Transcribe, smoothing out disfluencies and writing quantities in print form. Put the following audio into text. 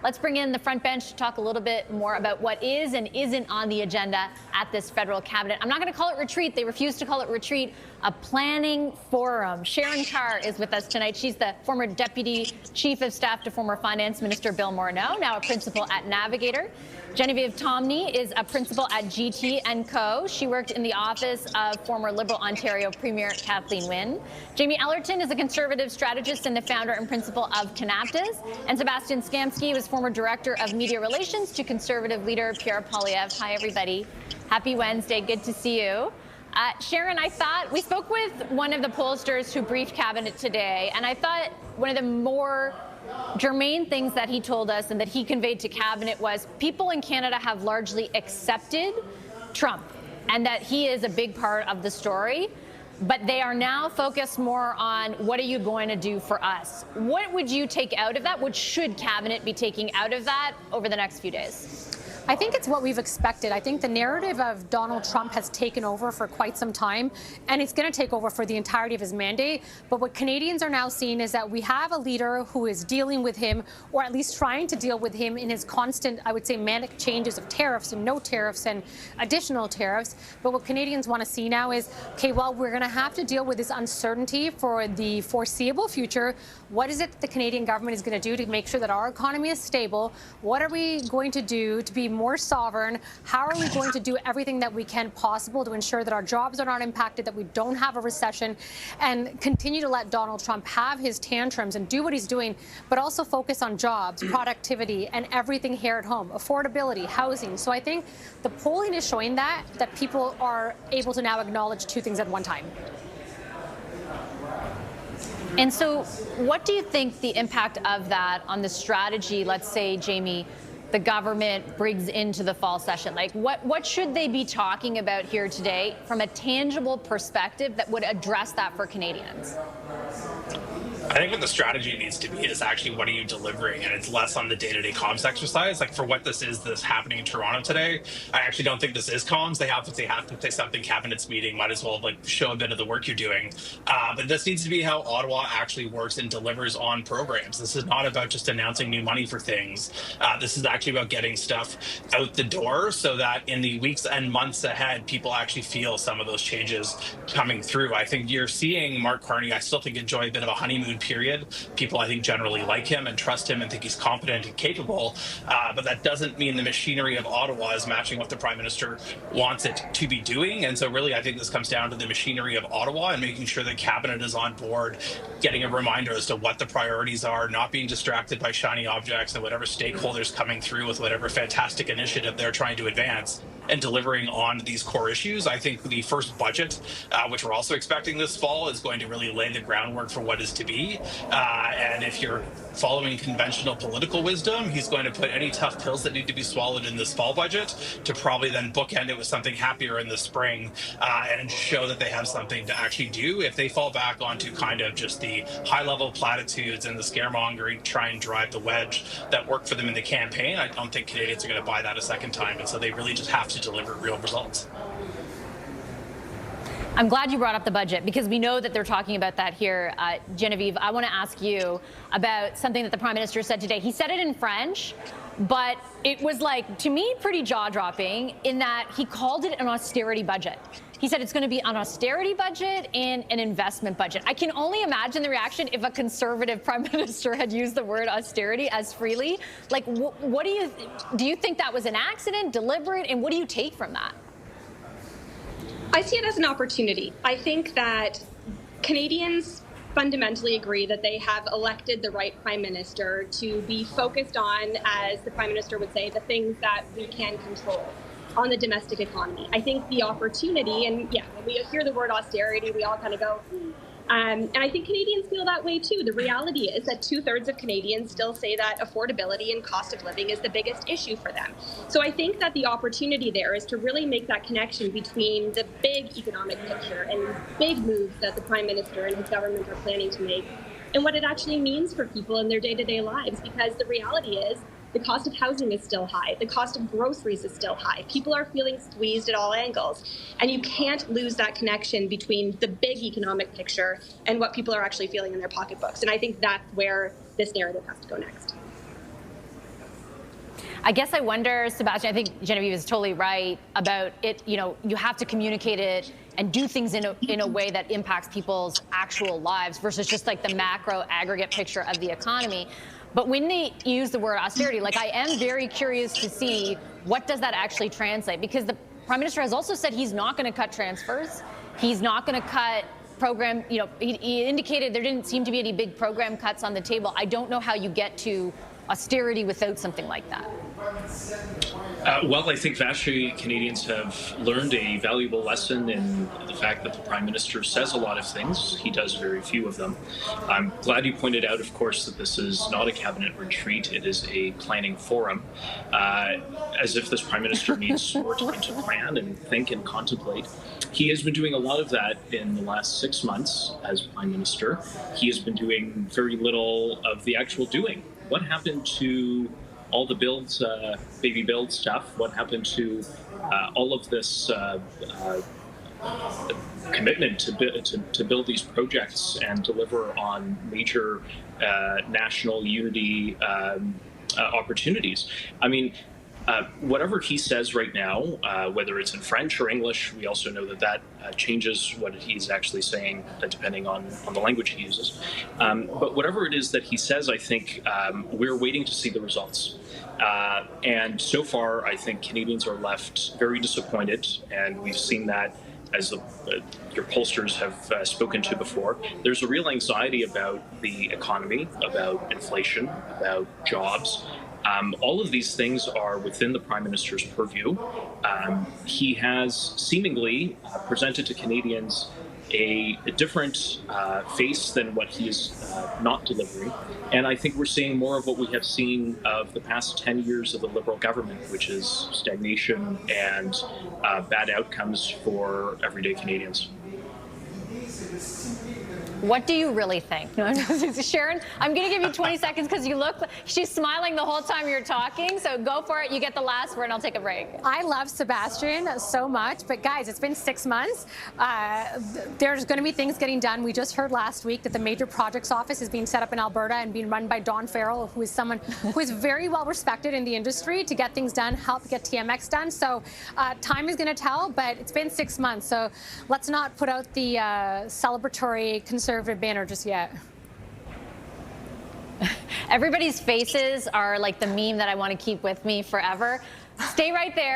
Let's bring in the front bench to talk a little bit more about what is and isn't on the agenda at this federal cabinet. I'm not going to call it retreat. They refuse to call it retreat. A planning forum. Sharon Carr is with us tonight. She's the former Deputy Chief of Staff to former Finance Minister Bill Morneau, now a principal at Navigator. Genevieve Tomney is a principal at GT & Co. She worked in the office of former Liberal Ontario Premier Kathleen Wynne. Jamie Ellerton is a Conservative strategist and the founder and principal of Canaptas. And Sebastian Skamsky was former Director of Media Relations to Conservative leader Pierre Poilievre. Hi, everybody. Happy Wednesday. Good to see you. Sharon, I thought we spoke with one of the pollsters who briefed Cabinet today, and I thought one of the more germane things that he told us and that he conveyed to Cabinet was people in Canada have largely accepted Trump and that he is a big part of the story, but they are now focused more on what are you going to do for us? What would you take out of that? What should Cabinet be taking out of that over the next few days? I think it's what we've expected. I think the narrative of Donald Trump has taken over for quite some time, and it's going to take over for the entirety of his mandate. But what Canadians are now seeing is that we have a leader who is dealing with him, or at least trying to deal with him in his constant, I would say, manic changes of tariffs and no tariffs and additional tariffs. But what Canadians want to see now is, okay, well, we're going to have to deal with this uncertainty for the foreseeable future. What is it the Canadian government is going to do to make sure that our economy is stable? What are we going to do to be more sovereign? How are we going to do everything that we can possible to ensure that our jobs are not impacted, that we don't have a recession, and continue to let Donald Trump have his tantrums and do what he's doing, but also focus on jobs, productivity, and everything here at home, affordability, housing. So I think the polling is showing that people are able to now acknowledge two things at one time. And so what do you think the impact of that on the strategy, let's say, Jamie, the government brings into the fall session? Like, what should they be talking about here today from a tangible perspective that would address that for Canadians? I think what the strategy needs to be is actually what are you delivering, and it's less on the day-to-day comms exercise. Like for what this happening in Toronto today, I actually don't think this is comms. They have to say something. Cabinet's meeting might as well like show a bit of the work you're doing. But this needs to be how Ottawa actually works and delivers on programs. This is not about just announcing new money for things. This is actually about getting stuff out the door so that in the weeks and months ahead, people actually feel some of those changes coming through. I think you're seeing Mark Carney, I still think, enjoy a bit of a honeymoon period. People, I think, generally like him and trust him and think he's competent and capable, but that doesn't mean the machinery of Ottawa is matching what the Prime Minister wants it to be doing. And so really, I think this comes down to the machinery of Ottawa and making sure that Cabinet is on board, getting a reminder as to what the priorities are, not being distracted by shiny objects and whatever stakeholders coming through with whatever fantastic initiative they're trying to advance, and delivering on these core issues. I think the first budget, which we're also expecting this fall, is going to really lay the groundwork for what is to be. And if you're following conventional political wisdom, he's going to put any tough pills that need to be swallowed in this fall budget to probably then bookend it with something happier in the spring and show that they have something to actually do. If they fall back onto kind of just the high-level platitudes and the scaremongering to try and drive the wedge that worked for them in the campaign, I don't think Canadians are going to buy that a second time. And so they really just have to deliver real results. I'm glad you brought up the budget because we know that they're talking about that here. Genevieve, I want to ask you about something that the Prime Minister said today. He said it in French, but it was like, to me, pretty jaw-dropping in that he called it an austerity budget. He said it's going to be an austerity budget and an investment budget. I can only imagine the reaction if a Conservative Prime Minister had used the word austerity as freely. Like, what do you think that was an accident, deliberate, and what do you take from that? I see it as an opportunity. I think that Canadians fundamentally agree that they have elected the right Prime Minister to be focused on, as the Prime Minister would say, the things that we can control on the domestic economy. I think the opportunity, and yeah, when we hear the word austerity, we all kind of go, and I think Canadians feel that way too. The reality is that 2/3 of Canadians still say that affordability and cost of living is the biggest issue for them. So I think that the opportunity there is to really make that connection between the big economic picture and big moves that the Prime Minister and his government are planning to make and what it actually means for people in their day-to-day lives. Because the reality is, the cost of housing is still high. The cost of groceries is still high. People are feeling squeezed at all angles. And you can't lose that connection between the big economic picture and what people are actually feeling in their pocketbooks. And I think that's where this narrative has to go next. I guess I wonder, Sebastian, I think Genevieve is totally right about it. You know, you have to communicate it and do things in a way that impacts people's actual lives versus just like the macro aggregate picture of the economy. But when they use the word austerity, like I am very curious to see what does that actually translate, because the Prime Minister has also said he's not going to cut transfers. He's not going to cut program, you know, he indicated there didn't seem to be any big program cuts on the table. I don't know how you get to austerity without something like that. Well, I think vastly Canadians have learned a valuable lesson in the fact that the Prime Minister says a lot of things. He does very few of them. I'm glad you pointed out, of course, that this is not a cabinet retreat. It is a planning forum. As if this Prime Minister needs more time to plan and think and contemplate. He has been doing a lot of that in the last 6 months as Prime Minister. He has been doing very little of the actual doing. What happened to all the builds, baby build stuff? What happened to all of this commitment to build these projects and deliver on major national unity opportunities? I mean, whatever he says right now, whether it's in French or English, we also know that changes what he's actually saying depending on the language he uses. But whatever it is that he says, I think we're waiting to see the results. And so far, I think Canadians are left very disappointed, and we've seen that as your pollsters have spoken to before. There's a real anxiety about the economy, about inflation, about jobs. All of these things are within the Prime Minister's purview. He has seemingly presented to Canadians a different face than what he is not delivering. And I think we're seeing more of what we have seen of the past 10 years of the Liberal government, which is stagnation and bad outcomes for everyday Canadians. What do you really think? No, Sharon, I'm going to give you 20 seconds because you look, she's smiling the whole time you're talking. So go for it. You get the last word and I'll take a break. I love Sebastian so much, but guys, it's been 6 months. There's going to be things getting done. We just heard last week that the major projects office is being set up in Alberta and being run by Don Farrell, who is someone who is very well respected in the industry to get things done, help get TMX done. So time is going to tell, but it's been 6 months. So let's not put out the celebratory conservative banner just yet. Everybody's faces are like the meme that I want to keep with me forever. Stay right there.